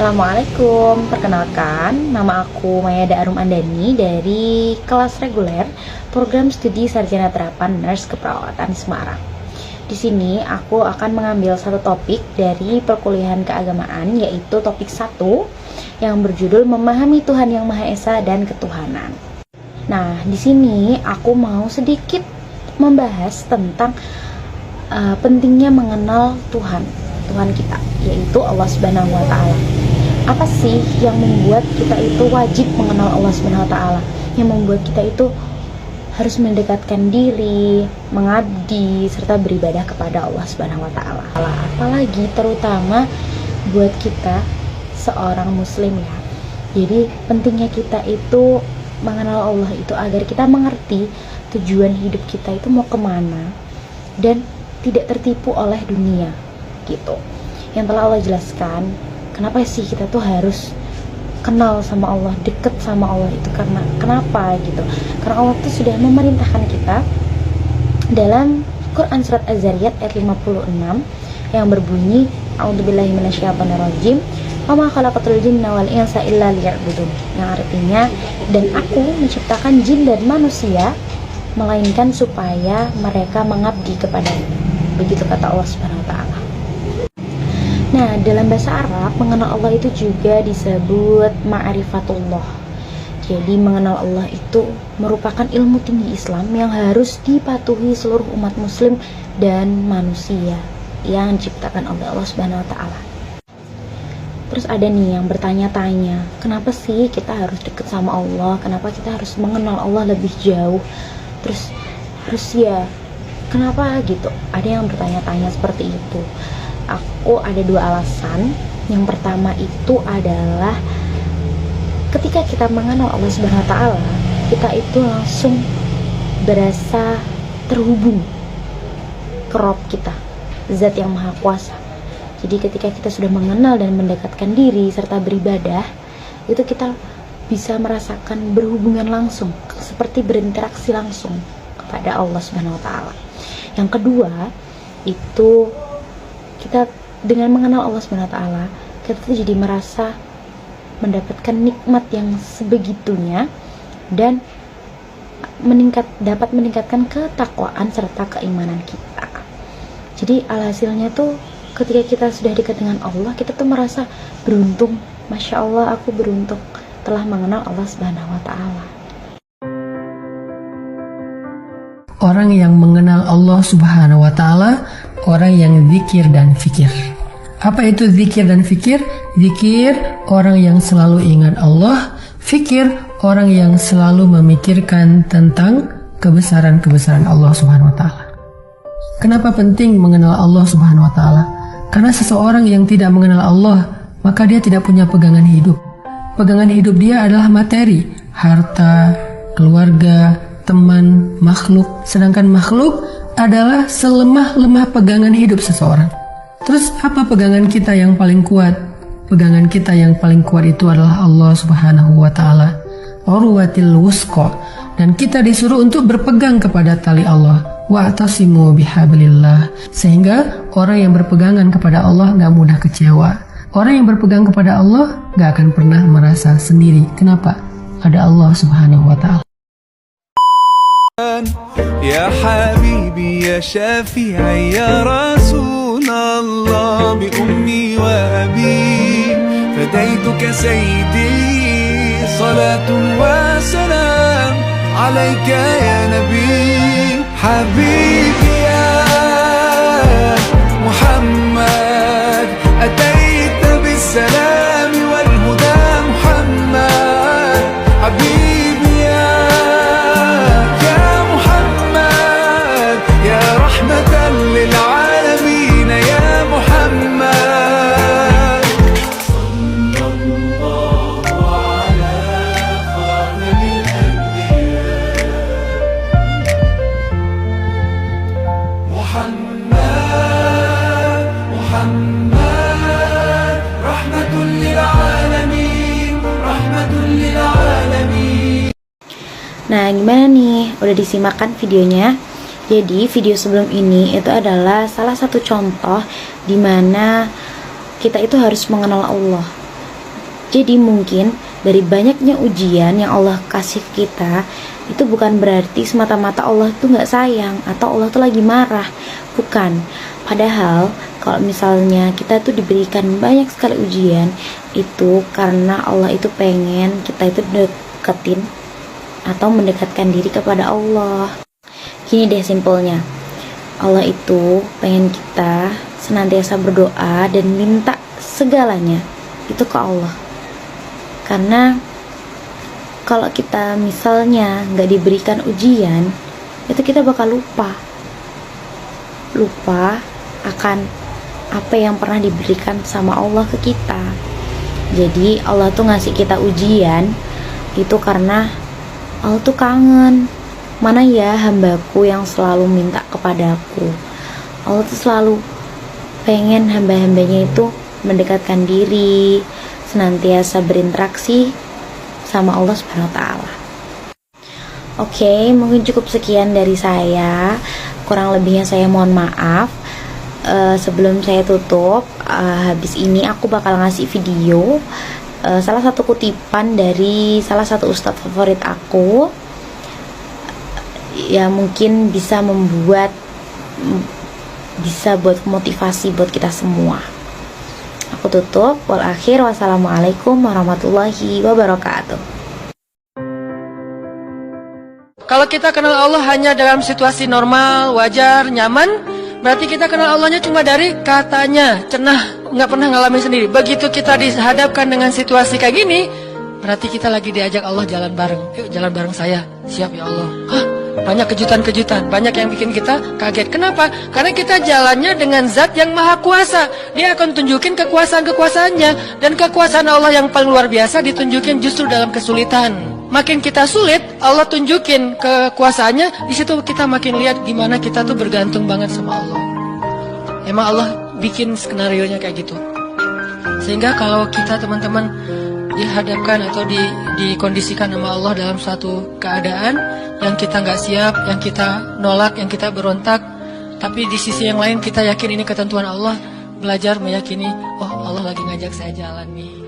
Assalamualaikum, perkenalkan nama aku Mayada Arum Andani dari kelas reguler program studi sarjana terapan nurse keperawatan Semarang. Di sini aku akan mengambil satu topik dari perkuliahan keagamaan, yaitu topik 1 yang berjudul Memahami Tuhan Yang Maha Esa dan Ketuhanan. Nah, di sini aku mau sedikit membahas tentang pentingnya mengenal Tuhan kita, yaitu Allah Subhanahu wa Ta'ala. Apa sih yang membuat kita itu wajib mengenal Allah Subhanahu wa Ta'ala? Yang membuat kita itu harus mendekatkan diri, mengabdi, serta beribadah kepada Allah Subhanahu wa Ta'ala. Apalagi terutama buat kita seorang muslim ya. Jadi pentingnya kita itu mengenal Allah itu agar kita mengerti tujuan hidup kita itu mau kemana dan tidak tertipu oleh dunia gitu. Yang telah Allah jelaskan, kenapa sih kita tuh harus kenal sama Allah, deket sama Allah itu karena kenapa gitu? Karena Allah tuh sudah memerintahkan kita dalam Quran surat Az-Zariyat ayat 56 yang berbunyi, A'udzubillahi minasyaitonirrajim, wa ma khalaqatul jinna wal insa illa liya'budun. Yang artinya, dan aku menciptakan jin dan manusia melainkan supaya mereka mengabdi kepadamu. Begitu kata Allah Subhanahu wa Ta'ala. Nah, dalam bahasa Arab, mengenal Allah itu juga disebut ma'rifatullah. Jadi, mengenal Allah itu merupakan ilmu tinggi Islam yang harus dipatuhi seluruh umat muslim dan manusia yang diciptakan oleh Allah Subhanahu wa Ta'ala. Terus ada nih yang bertanya-tanya, kenapa sih kita harus dekat sama Allah? Kenapa kita harus mengenal Allah lebih jauh? Terus ya, kenapa gitu? Ada yang bertanya-tanya seperti itu. Aku ada dua alasan. Yang pertama itu adalah ketika kita mengenal Allah Subhanahu wa Ta'ala, kita itu langsung berasa terhubung ke Rabb kita, Zat yang Maha Kuasa. Jadi ketika kita sudah mengenal dan mendekatkan diri serta beribadah, itu kita bisa merasakan berhubungan langsung, seperti berinteraksi langsung kepada Allah Subhanahu wa Ta'ala. Yang kedua, itu kita dengan mengenal Allah Subhanahu wa Ta'ala, kita tuh jadi merasa mendapatkan nikmat yang sebegitunya dan dapat meningkatkan ketakwaan serta keimanan kita. Jadi alhasilnya tuh ketika kita sudah dekat dengan Allah, kita tuh merasa beruntung. Masya Allah, aku beruntung telah mengenal Allah Subhanahu wa Ta'ala. Orang yang mengenal Allah Subhanahu wa Ta'ala, orang yang zikir dan fikir. Apa itu zikir dan fikir? Zikir, orang yang selalu ingat Allah. Fikir, orang yang selalu memikirkan tentang kebesaran-kebesaran Allah Subhanahu wa Ta'ala. Kenapa penting mengenal Allah Subhanahu wa Ta'ala? Karena seseorang yang tidak mengenal Allah, maka dia tidak punya pegangan hidup. Pegangan hidup dia adalah materi, harta, keluarga, teman, makhluk. Sedangkan makhluk adalah selemah-lemah pegangan hidup seseorang. Terus apa pegangan kita yang paling kuat? Pegangan kita yang paling kuat itu adalah Allah Subhanahu wa Ta'ala, urwatil wusqa. Dan kita disuruh untuk berpegang kepada tali Allah, wa'tasimu bihablillah. Sehingga orang yang berpegangan kepada Allah gak mudah kecewa. Orang yang berpegang kepada Allah gak akan pernah merasa sendiri. Kenapa? Ada Allah Subhanahu wa Ta'ala. يا حبيبي يا شافعي يا رسول الله بأمي وأبي فديتك سيدي صلاة وسلام عليك يا نبي حبيبي يا محمد أتيت بالسلام والهدى محمد حبيبي للعالمين يا محمد صلى الله على خاتم الأنبياء محمد رحمة للعالمين رحمة للعالمين. Nah, gimana nih? Udah disimak kan videonya? Jadi video sebelum ini itu adalah salah satu contoh di mana kita itu harus mengenal Allah. Jadi mungkin dari banyaknya ujian yang Allah kasih kita, itu bukan berarti semata-mata Allah tuh gak sayang atau Allah tuh lagi marah. Bukan. Padahal kalau misalnya kita tuh diberikan banyak sekali ujian, itu karena Allah itu pengen kita itu deketin atau mendekatkan diri kepada Allah. Gini deh simpelnya, Allah itu pengen kita senantiasa berdoa dan minta segalanya itu ke Allah. Karena kalau kita misalnya nggak diberikan ujian, itu kita bakal lupa akan apa yang pernah diberikan sama Allah ke kita. Jadi Allah tuh ngasih kita ujian itu karena Allah tuh kangen. Mana ya hambaku yang selalu minta kepadaku. Allah tuh selalu pengen hamba-hambanya itu mendekatkan diri, senantiasa berinteraksi sama Allah Subhanahu wa Ta'ala. Oke, mungkin cukup sekian dari saya. Kurang lebihnya saya mohon maaf. Sebelum saya tutup, habis ini aku bakal ngasih video salah satu kutipan dari salah satu ustadz favorit aku, ya mungkin bisa buat motivasi buat kita semua. Aku tutup. Wassalamualaikum warahmatullahi wabarakatuh. Kalau kita kenal Allah hanya dalam situasi normal, wajar, nyaman, berarti kita kenal Allahnya cuma dari katanya, cenah, nggak pernah ngalamin sendiri. Begitu kita dihadapkan dengan situasi kayak gini, berarti kita lagi diajak Allah jalan bareng. Yuk jalan bareng saya, siap ya Allah. Hah, banyak kejutan-kejutan, banyak yang bikin kita kaget. Kenapa? Karena kita jalannya dengan zat yang maha kuasa. Dia akan tunjukin kekuasaan-kekuasaannya. Dan kekuasaan Allah yang paling luar biasa ditunjukin justru dalam kesulitan. Makin kita sulit, Allah tunjukin kekuasaannya. Di situ kita makin lihat gimana kita tuh bergantung banget sama Allah. Emang Allah bikin skenario-nya kayak gitu. Sehingga kalau kita teman-teman dihadapkan atau dikondisikan sama Allah dalam suatu keadaan yang kita nggak siap, yang kita nolak, yang kita berontak, tapi di sisi yang lain kita yakin ini ketentuan Allah, belajar meyakini, oh Allah lagi ngajak saya jalan nih.